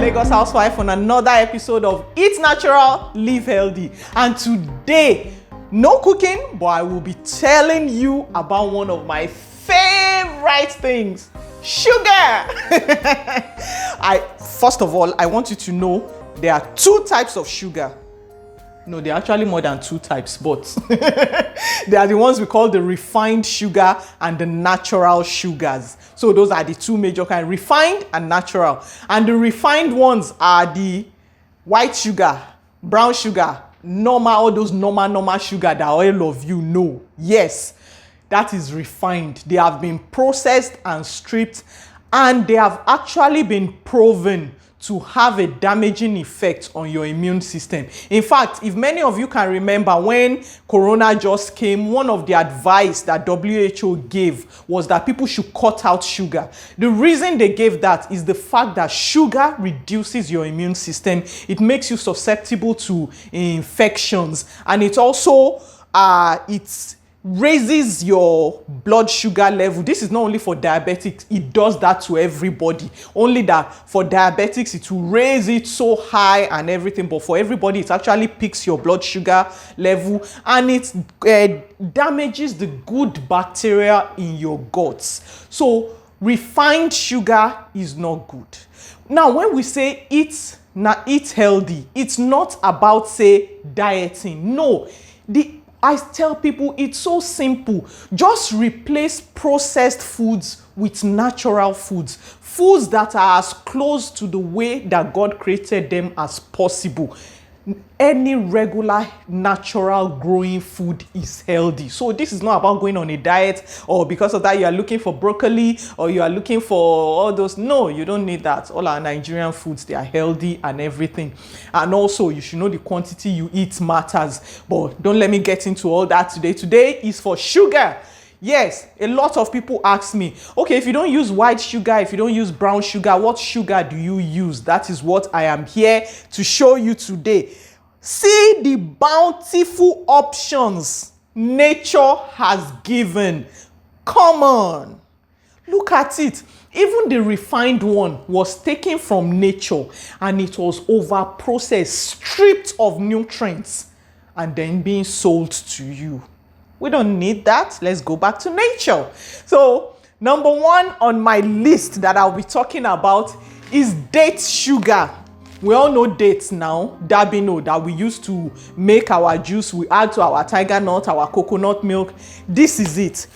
Lagos Housewife on another episode of Eat Natural, Live Healthy. And today, no cooking, but I will be telling you about one of my favorite things, sugar. First of all, I want you to know there are two types of sugar. No, there are actually more than two types, but they are the ones we call the refined sugar and the natural sugars. So those are the two major kinds, refined and natural. And the refined ones are the white sugar, brown sugar, normal, all those normal sugar that all of you know. Yes, that is refined. They have been processed and stripped, and they have actually been proven to have a damaging effect on your immune system. In fact, if many of you can remember when Corona just came, one of the advice that WHO gave was that people should cut out sugar. The reason they gave that is the fact that sugar reduces your immune system. It makes you susceptible to infections, and it also raises your blood sugar level. This is not only for diabetics, it does that to everybody. Only that for diabetics it will raise it so high and everything, but for everybody it actually picks your blood sugar level, and it damages the good bacteria in your guts. So refined sugar is not good. Now when we say eat healthy, it's not about say dieting. No, I tell people it's so simple. Just replace processed foods with natural foods. Foods that are as close to the way that God created them as possible. Any regular natural growing food is healthy. So this is not about going on a diet, or because of that you are looking for broccoli or you are looking for all those. No, you don't need that. All our Nigerian foods, they are healthy and everything. And also you should know the quantity you eat matters. But don't let me get into all that today. Today is for sugar. Yes, a lot of people ask me, okay, if you don't use white sugar, if you don't use brown sugar, what sugar do you use? That is what I am here to show you today. See the bountiful options nature has given. Come on, look at it. Even the refined one was taken from nature and it was over processed, stripped of nutrients, and then being sold to you. We don't need that. Let's go back to nature. So, number one on my list that I'll be talking about is date sugar. We all know dates now, Dabino, that we use to make our juice. We add to our tiger nut, our coconut milk. This is it.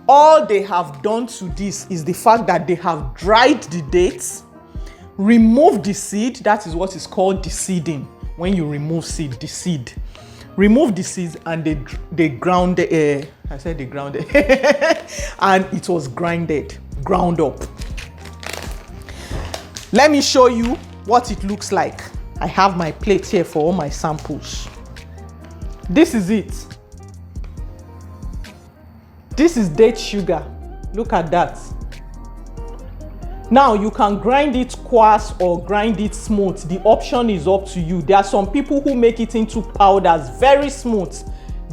All they have done to this is the fact that they have dried the dates, removed the seed. That is what is called deseeding. When you remove seed, the seed. Remove the seeds, and they ground it. I said they ground it. And it was ground up. Let me show you what it looks like. I have my plate here for all my samples. This is it. This is date sugar. Look at that. Now you can grind it coarse or grind it smooth. The option is up to you. There are some people who make it into powders, very smooth.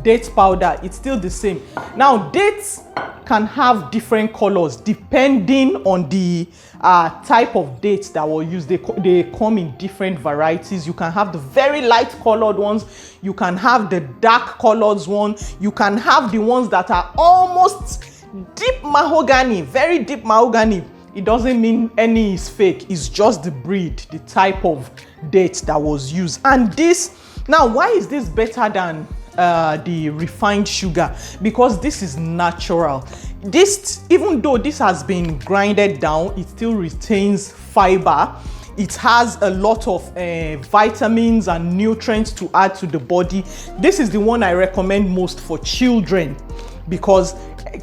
Date powder, it's still the same. Now dates can have different colors depending on the type of dates that were used. They come in different varieties. You can have the very light colored ones. You can have the dark colored ones. You can have the ones that are almost deep mahogany, very deep mahogany. It doesn't mean any is fake. It's just the breed, the type of date that was used. And this, now why is this better than the refined sugar? Because this is natural. This, even though this has been grinded down, it still retains fiber. It has a lot of vitamins and nutrients to add to the body. This is the one I recommend most for children, because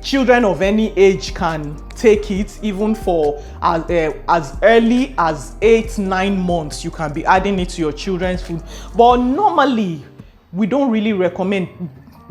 children of any age can take it. Even for as early as 8-9 months, you can be adding it to your children's food. But normally we don't really recommend.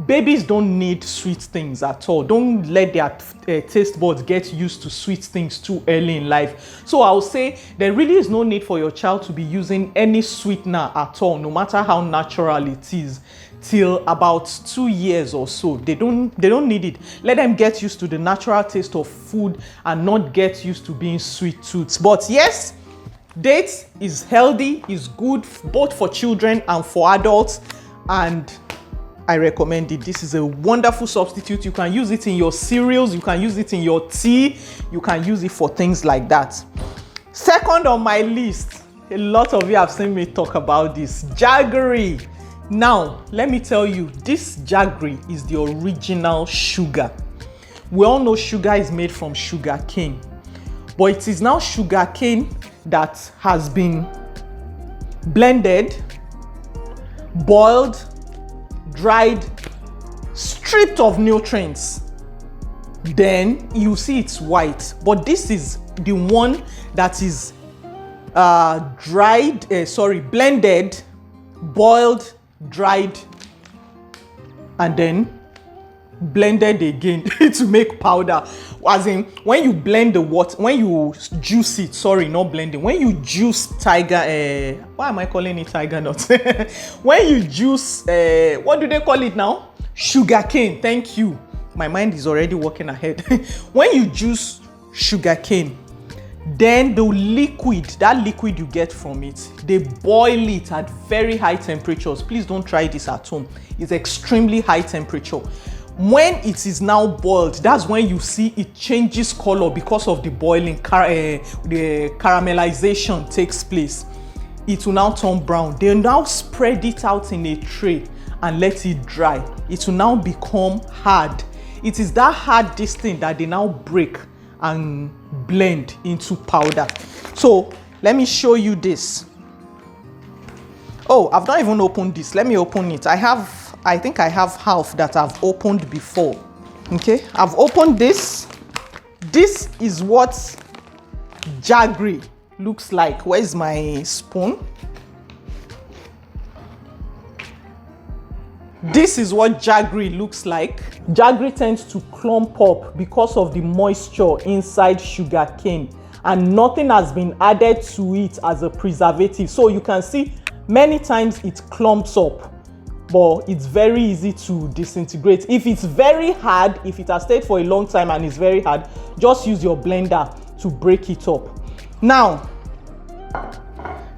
Babies don't need sweet things at all. Don't let their taste buds get used to sweet things too early in life. So I'll say there really is no need for your child to be using any sweetener at all, no matter how natural it is, till about 2 years or so. They don't need it. Let them get used to the natural taste of food and not get used to being sweet tooths. But yes, Dates is healthy, is good both for children and for adults, and I recommend it. This is a wonderful substitute. You can use it in your cereals, you can use it in your tea, you can use it for things like that. Second on my list, a lot of you have seen me talk about this, Jaggery. Now, let me tell you, this Jaggery is the original sugar. We all know sugar is made from sugar cane, but it is now sugar cane that has been blended, boiled, dried, stripped of nutrients. Then you see it's white, but this is the one that is blended, boiled, dried, and then blended again to make powder. As in, when you blend the water, when you juice it, sorry, not blending, when you juice tiger, why am I calling it tiger nuts? When you juice, what do they call it now? Sugar cane. Thank you. My mind is already working ahead. When you juice sugar cane, then that liquid you get from it, they boil it at very high temperatures. Please don't try this at home. It's extremely high temperature. When it is now boiled, that's when you see it changes color because of the boiling. The caramelization takes place. It will now turn brown. They now spread it out in a tray and let it dry. It will now become hard. It is that hard this thing that they now break and blend into powder. So let me show you this. Oh, I've not even opened this. Let me open it. I think I have half that I've opened before. Okay, I've opened this. This is what Jaggery looks like. Where's my spoon? This is what Jaggery looks like. Jaggery tends to clump up because of the moisture inside sugar cane, and nothing has been added to it as a preservative. So you can see many times it clumps up, but it's very easy to disintegrate. If it's very hard, if it has stayed for a long time and it's very hard, just use your blender to break it up. Now,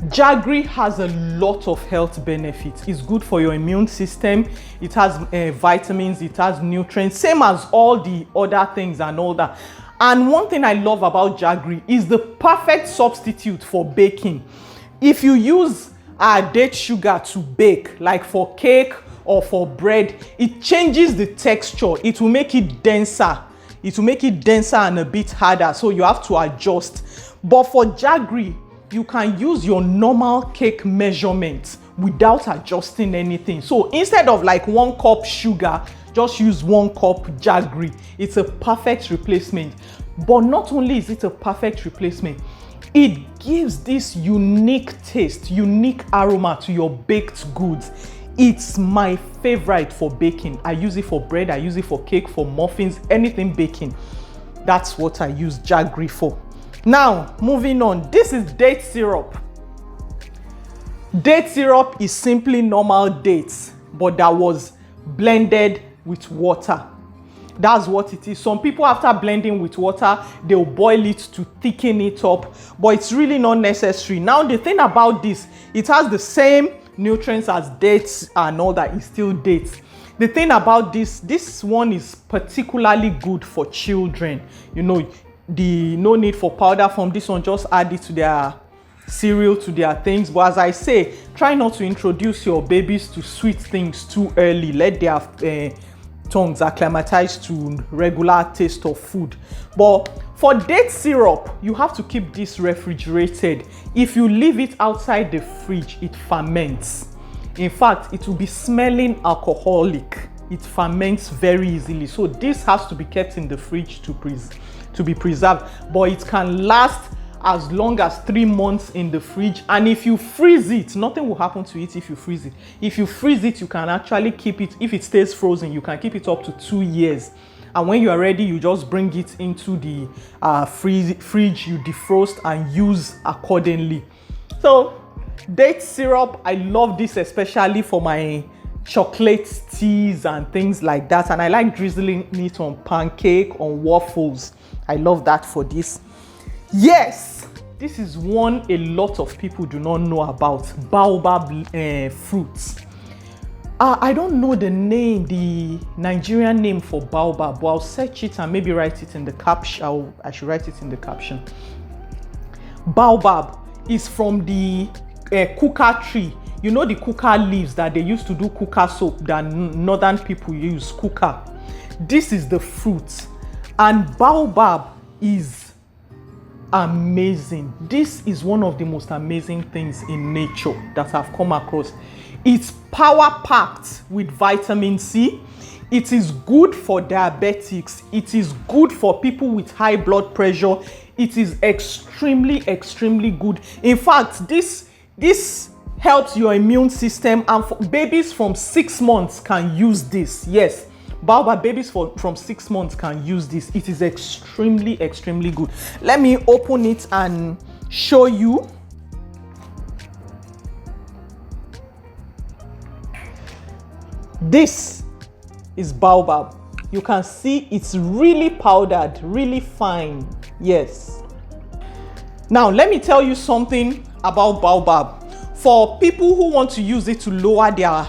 Jaggery has a lot of health benefits. It's good for your immune system. It has vitamins, it has nutrients, same as all the other things and all that. And one thing I love about Jaggery is the perfect substitute for baking. If you use date sugar to bake, like for cake or for bread, it changes the texture. It will make it denser. It will make it denser and a bit harder, so you have to adjust. But for Jaggery, you can use your normal cake measurement without adjusting anything. So instead of like 1 cup sugar, just use 1 cup Jaggery. It's a perfect replacement. But not only is it a perfect replacement, it gives this unique taste, unique aroma to your baked goods. It's my favorite for baking. I use it for bread, I use it for cake, for muffins, anything baking. That's what I use Jaggery for. Now, moving on, this is date syrup. Date syrup is simply normal dates, but that was blended with water. That's what it is. Some people, after blending with water, they'll boil it to thicken it up, but it's really not necessary. Now, the thing about this, it has the same nutrients as dates and all that. It's still dates. The thing about this one is particularly good for children. You know, no need for powder form. This one, just add it to their cereal, to their things. But as I say, try not to introduce your babies to sweet things too early. Let their tongues acclimatize to regular taste of food. But for date syrup, you have to keep this refrigerated. If you leave it outside the fridge, it ferments. In fact, it will be smelling alcoholic. It ferments very easily. So this has to be kept in the fridge to be preserved. But it can last as long as 3 months in the fridge. And if you freeze it, nothing will happen to it if you freeze it. If you freeze it, you can actually keep it, if it stays frozen, you can keep it up to 2 years. And when you are ready, you just bring it into the fridge, you defrost and use accordingly. So date syrup, I love this especially for my chocolate teas and things like that. And I like drizzling it on pancake, on waffles. I love that for this. Yes, This is one a lot of people do not know about, baobab fruits. I don't know the name, the Nigerian name for baobab, but I'll search it and maybe write it in the caption. I should write it in the caption. Baobab is from the Kuka tree. You know the Kuka leaves that they used to do Kuka soap that northern people use, Kuka. This is the fruit, and baobab is amazing. This is one of the most amazing things in nature that I've come across. It's power packed with vitamin C. It is good for diabetics. It is good for people with high blood pressure. It is extremely good. In fact, this helps your immune system, and for babies from 6 months can use this. Yes, baobab babies from 6 months can use this. It is extremely good. Let me open it and show you. This is baobab. You can see it's really powdered, really fine. Yes. Now let me tell you something about baobab. For people who want to use it to lower their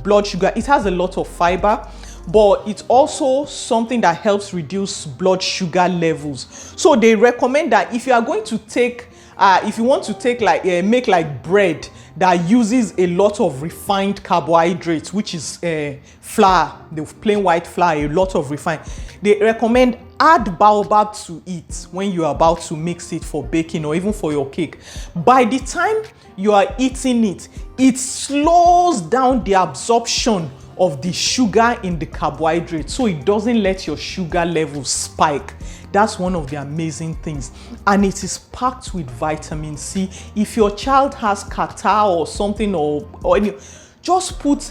blood sugar, it has a lot of fiber, but it's also something that helps reduce blood sugar levels. So they recommend that if you are going to take if you want to take make like bread that uses a lot of refined carbohydrates, which is flour, the plain white flour, a lot of refined, they recommend add baobab to it when you are about to mix it for baking or even for your cake. By the time you are eating it, it slows down the absorption of the sugar in the carbohydrate, so it doesn't let your sugar levels spike. That's one of the amazing things, and it is packed with vitamin C. If your child has catarrh or something, or any, just put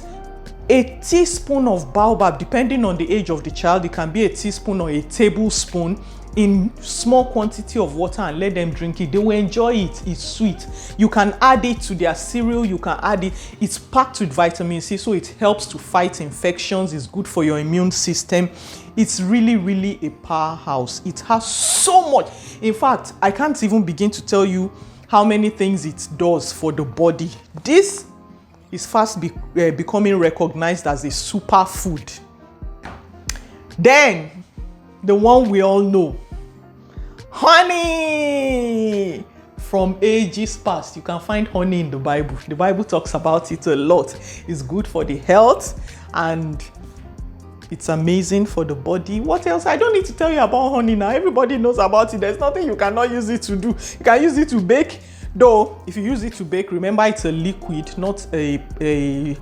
a teaspoon of baobab, depending on the age of the child. It can be a teaspoon or a tablespoon in small quantity of water and let them drink it. They will enjoy it. It's sweet. You can add it to their cereal. You can add it. It's packed with vitamin C, so it helps to fight infections. It's good for your immune system. It's really a powerhouse. It has so much. In fact, I can't even begin to tell you how many things it does for the body. This is fast becoming recognized as a superfood. Then, the one we all know, honey. From ages past, you can find honey in the Bible. The Bible talks about it a lot. It's good for the health and it's amazing for the body. What else? I don't need to tell you about honey now. Everybody knows about it. There's nothing you cannot use it to do. You can use it to bake. Though, if you use it to bake, remember it's a liquid, not it's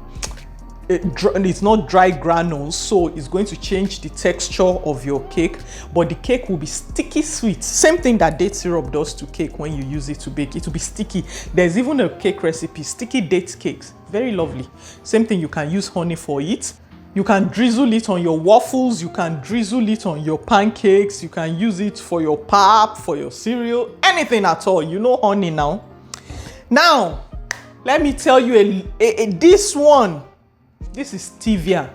not dry granules, so it's going to change the texture of your cake, but the cake will be sticky sweet. Same thing that date syrup does to cake. When you use it to bake, it will be sticky. There's even a cake recipe, sticky date cakes, very lovely. Same thing, you can use honey for it. You can drizzle it on your waffles, you can drizzle it on your pancakes, you can use it for your pap, for your cereal, anything at all. You know honey now. Now, let me tell you this one. This is stevia.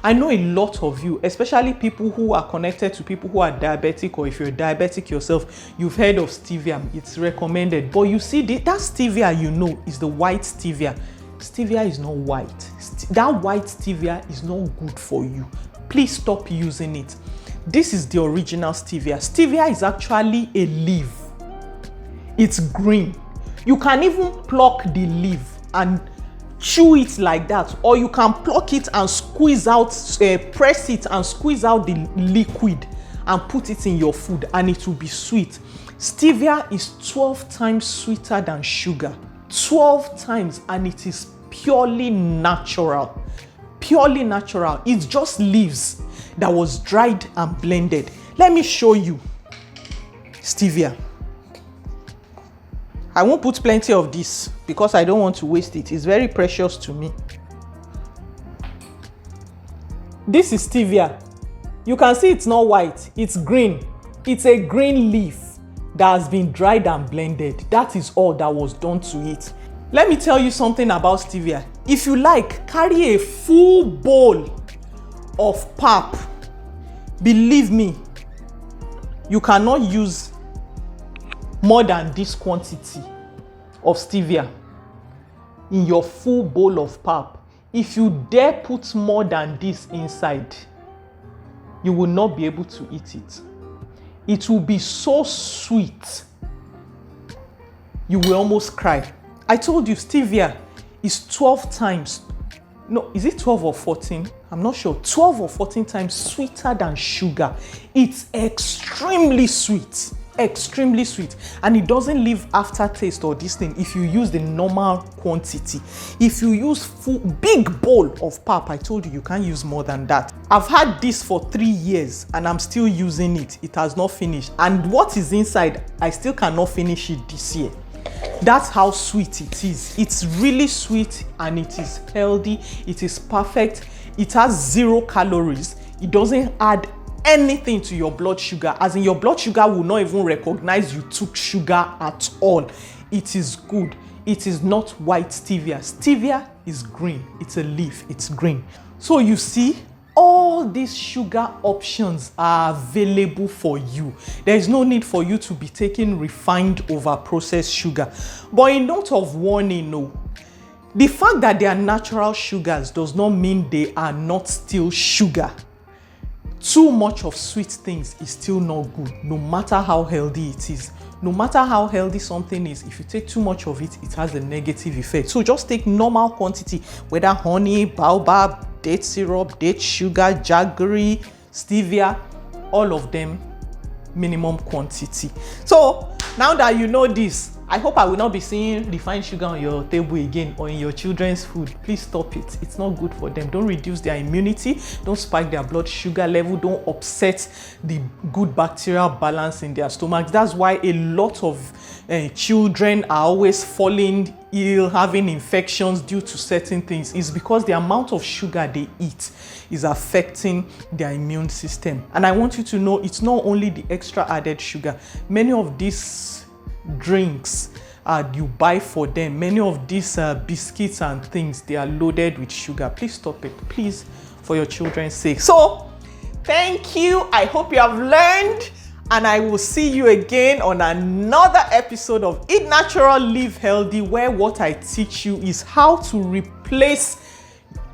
I know a lot of you, especially people who are connected to people who are diabetic, or if you're diabetic yourself, you've heard of stevia. It's recommended. But you see, that stevia you know is the white stevia. Stevia is not white. That white stevia is not good for you. Please stop using it. This is the original stevia. Stevia is actually a leaf. It's green. You can even pluck the leaf and chew it like that, or you can pluck it and squeeze out, press it and squeeze out the liquid and put it in your food, and it will be sweet. Stevia is 12 times sweeter than sugar. 12 times, and it is purely natural. Purely natural. It's just leaves that was dried and blended. Let me show you stevia. I won't put plenty of this because I don't want to waste it. It's very precious to me. This is stevia. You can see it's not white, it's green. It's a green leaf that has been dried and blended. That is all that was done to it. Let me tell you something about stevia. If you like, carry a full bowl of pap. Believe me, you cannot use more than this quantity of stevia in your full bowl of pap, if you dare put more than this inside, you will not be able to eat it. It will be so sweet, you will almost cry. I told you stevia is 12 times, no, is it 12 or 14? I'm not sure. 12 or 14 times sweeter than sugar. It's extremely sweet. Extremely sweet, and it doesn't leave aftertaste or this thing if you use the normal quantity. If you use full big bowl of pap, I told you, you can't use more than that. I've had this for 3 years and I'm still using it. It has not finished, and what is inside, I still cannot finish it this year. That's how sweet it is. It's really sweet and it is healthy. It is perfect. It has 0 calories. It doesn't add anything to your blood sugar, as in your blood sugar will not even recognize you took sugar at all. It is good. It is not white stevia. Stevia is green. It's a leaf. It's green. So you see, all these sugar options are available for you. There is no need for you to be taking refined over processed sugar. But a note of warning, no. The fact that they are natural sugars does not mean they are not still sugar. Too much of sweet things is still not good, no matter how healthy it is. No matter how healthy something is, if you take too much of it, it has a negative effect. So just take normal quantity, whether honey, baobab, date syrup, date sugar, jaggery, stevia, all of them, minimum quantity. So now that you know this, I hope I will not be seeing refined sugar on your table again or in your children's food. Please stop it. It's not good for them. Don't reduce their immunity. Don't spike their blood sugar level. Don't upset the good bacterial balance in their stomachs. That's why a lot of children are always falling ill, having infections due to certain things. It's because the amount of sugar they eat is affecting their immune system. And I want you to know it's not only the extra added sugar. Many of these drinks you buy for them, many of these biscuits and things, they are loaded with sugar. Please stop it, please, for your children's sake. So thank you. I hope you have learned, and I will see you again on another episode of Eat Natural, Live Healthy, where what I teach you is how to replace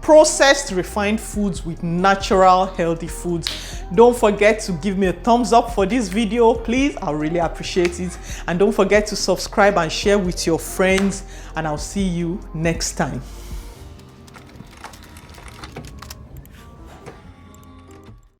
processed refined foods with natural healthy foods. Don't forget to give me a thumbs up for this video, please. I'll really appreciate it. And don't forget to subscribe and share with your friends, and I'll see you next time.